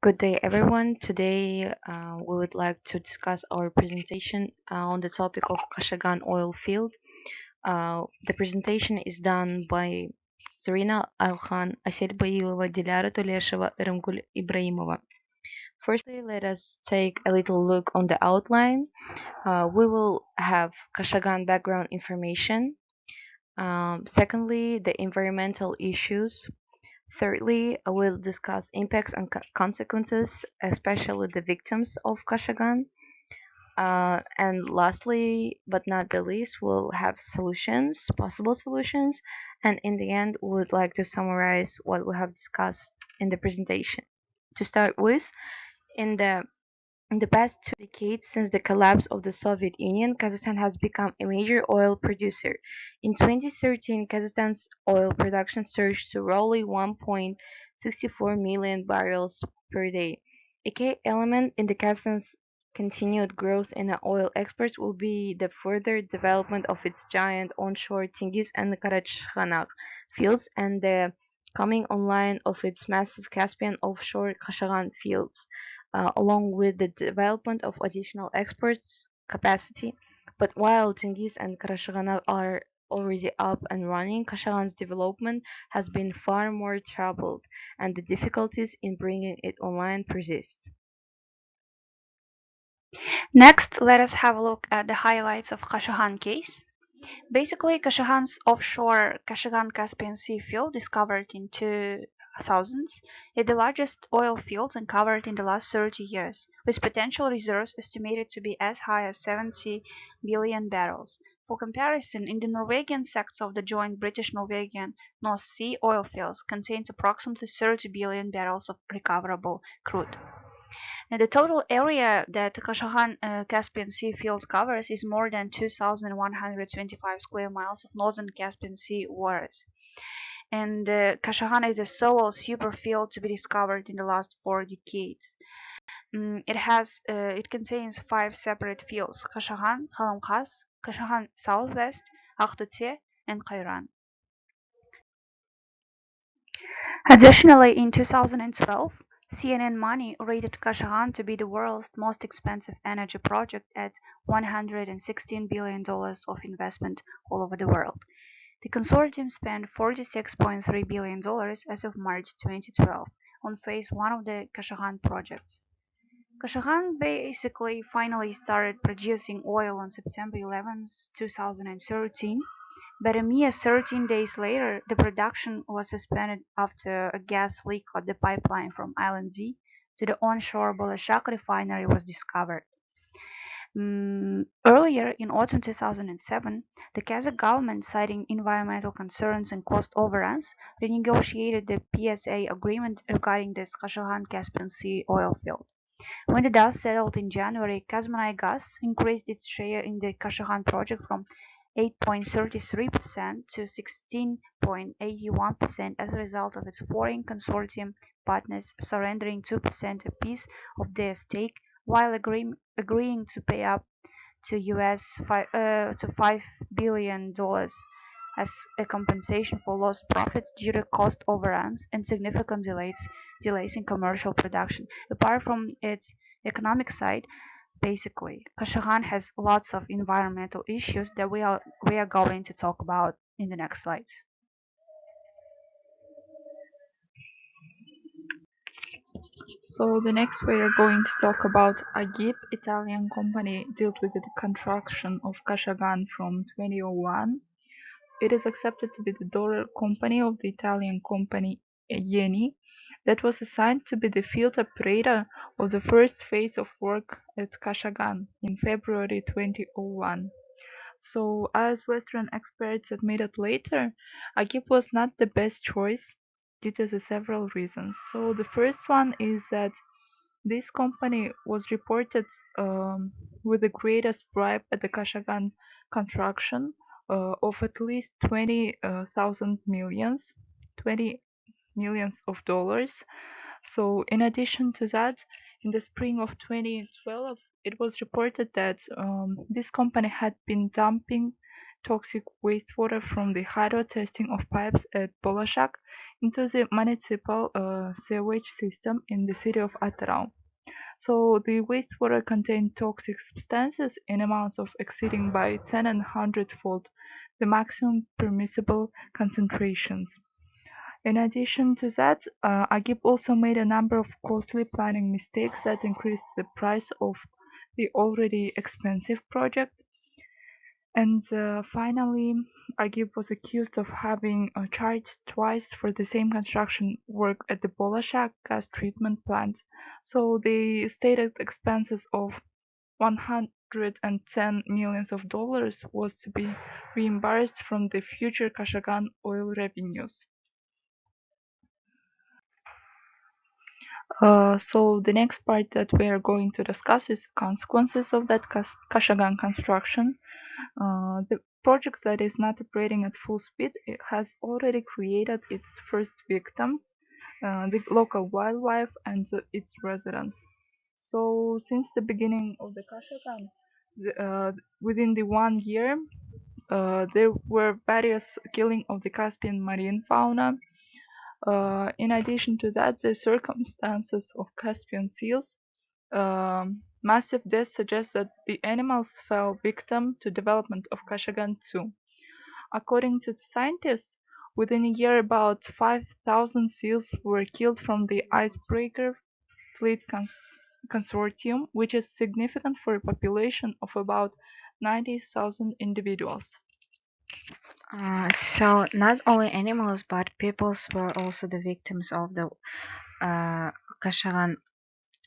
Good day, everyone. Today, we would like to discuss our presentation on the topic of Kashagan oil field. The presentation is done by Zarina, Alkhan, Assel, Bailova, Dilyara, Tolesheva, Yrymgul, Ybraiymova. Firstly, let us take a little look on the outline. We will have Kashagan background information. Secondly, the environmental issues. Thirdly, I will discuss impacts and consequences, especially the victims of Kashagan. And lastly, but not the least, we'll have solutions, possible solutions, and in the end, we would like to summarize what we have discussed in the presentation. To start with, in the past 2 decades since the collapse of the Soviet Union, Kazakhstan has become a major oil producer. In 2013, Kazakhstan's oil production surged to roughly 1.64 million barrels per day. A key element in the Kazakhstan's continued growth in the oil exports will be the further development of its giant onshore Tinggiz and Karachkhanag fields and the coming online of its massive Caspian offshore Kashagan fields along with the development of additional export capacity. But while Tengiz and Karashagan are already up and running, Kashagan's development has been far more troubled, and the difficulties in bringing it online persist. Next, let us have a look at the highlights of Kashagan case. Basically, Kashagan's offshore Kashagan Caspian Sea field, discovered in 2000s, is the largest oil field uncovered in the last 30 years, with potential reserves estimated to be as high as 70 billion barrels. For comparison, in the Norwegian sector of the joint British-Norwegian North Sea oil fields contains approximately 30 billion barrels of recoverable crude. And the total area that Kashagan Caspian Sea field covers is more than 2,125 square miles of northern Caspian Sea waters. And Kashagan is the sole superfield to be discovered in the last 4 decades. It contains 5 separate fields: Kashagan, Khalamkhas, Kashagan Southwest, Akhtute, and Khayran. Additionally, in 2012, CNN Money rated Kashagan to be the world's most expensive energy project at $116 billion of investment all over the world. The consortium spent $46.3 billion as of March 2012 on phase 1 of the Kashagan project. Kashagan basically finally started producing oil on September 11, 2013, but a mere 13 days later, the production was suspended after a gas leak on the pipeline from Island D to the onshore Boleshak refinery was discovered. Earlier, in autumn 2007, the Kazakh government, citing environmental concerns and cost overruns, renegotiated the PSA agreement regarding the Kashagan Caspian Sea oil field. When the dust settled in January, Kazmunaygas increased its share in the Kashagan project from 8.33% to 16.81% as a result of its foreign consortium partners surrendering 2% apiece of their stake, while agreeing to pay up to $5 billion as a compensation for lost profits due to cost overruns and significant delays in commercial production. Apart from its economic side, basically, Kashagan has lots of environmental issues that we are going to talk about in the next slides. So the next we are going to talk about Agip, Italian company dealt with the construction of Kashagan from 2001. It is accepted to be the daughter company of the Italian company Eni that was assigned to be the field operator of the first phase of work at Kashagan in February 2001. So, as Western experts admitted later, Agip was not the best choice due to the several reasons. So, the first one is that this company was reported with the greatest bribe at the Kashagan construction of at least 20 millions of dollars. So, in addition to that, in the spring of 2012, it was reported that this company had been dumping toxic wastewater from the hydro testing of pipes at Bolashak into the municipal sewage system in the city of Atarau. So the wastewater contained toxic substances in amounts of exceeding by 10 and 100-fold the maximum permissible concentrations. In addition to that, Agip also made a number of costly planning mistakes that increased the price of the already expensive project. And finally, Agip was accused of having charged twice for the same construction work at the Bolashak gas treatment plant. So the stated expenses of 110 millions of dollars was to be reimbursed from the future Kashagan oil revenues. So the next part that we are going to discuss is consequences of that Kashagan construction. The project that is not operating at full speed, it has already created its first victims, the local wildlife and its residents. So since the beginning of the Kashagan, within the 1 year, there were various killing of the Caspian marine fauna. In addition to that, the circumstances of Caspian seals massive deaths suggest that the animals fell victim to development of Kashagan too. According to the scientists, within a year about 5,000 seals were killed from the icebreaker fleet consortium, which is significant for a population of about 90,000 individuals. So not only animals but peoples were also the victims of the Kashagan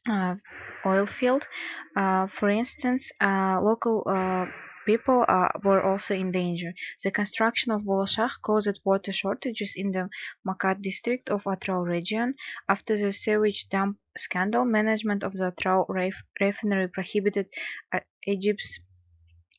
uh, oil field. For instance, local people were also in danger. The construction of Bolshak caused water shortages in the Makat district of Atrau region. After the sewage dump scandal, management of the Atrau refinery prohibited Egypt's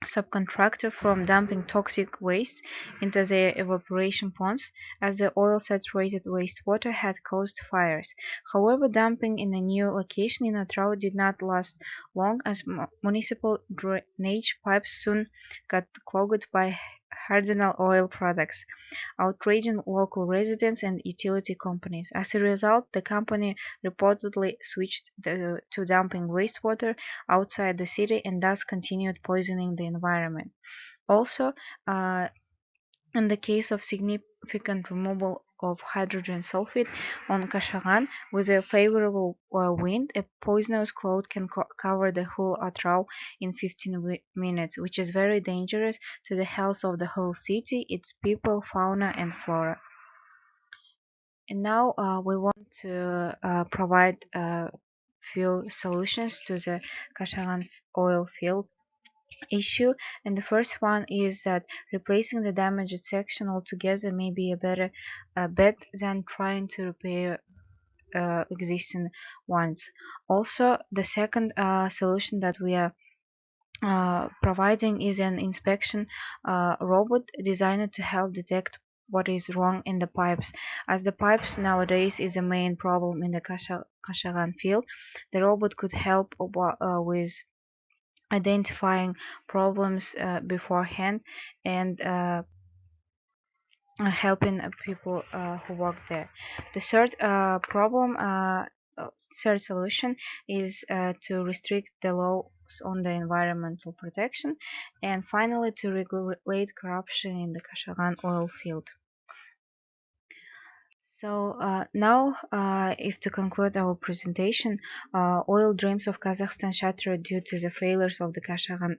subcontractor from dumping toxic waste into the evaporation ponds, as the oil-saturated wastewater had caused fires. However, dumping in a new location in Atrau did not last long, as municipal drainage pipes soon got clogged by hardened oil products, outraging local residents and utility companies. As a result, the company reportedly switched to dumping wastewater outside the city and thus continued poisoning the environment. Also, uh, in the case of significant removal of hydrogen sulfide on Kashagan with a favorable wind, a poisonous cloud can cover the whole Atrau in 15 minutes, which is very dangerous to the health of the whole city, its people, fauna, and flora. And now we want to provide a few solutions to the Kashagan oil field issue, and the first one is that replacing the damaged section altogether may be a better bet than trying to repair existing ones. Also, the second solution that we are providing is an inspection robot designed to help detect what is wrong in the pipes. As the pipes nowadays is the main problem in the Kashagan field, the robot could help with identifying problems beforehand and helping people who work there. The third solution is to restrict the laws on the environmental protection, and finally to regulate corruption in the Kashagan oil field. So now, if to conclude our presentation, oil dreams of Kazakhstan shattered due to the failures of the Kashagan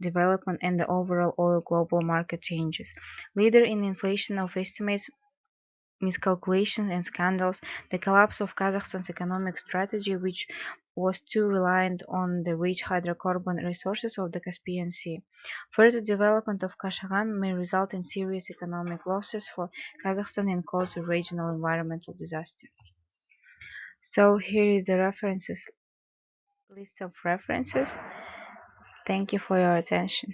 development and the overall oil global market changes. Leader in inflation of estimates, miscalculations and scandals, the collapse of Kazakhstan's economic strategy, which was too reliant on the rich hydrocarbon resources of the Caspian Sea. Further development of Kashagan may result in serious economic losses for Kazakhstan and cause a regional environmental disaster. So here is the references list of references. Thank you for your attention.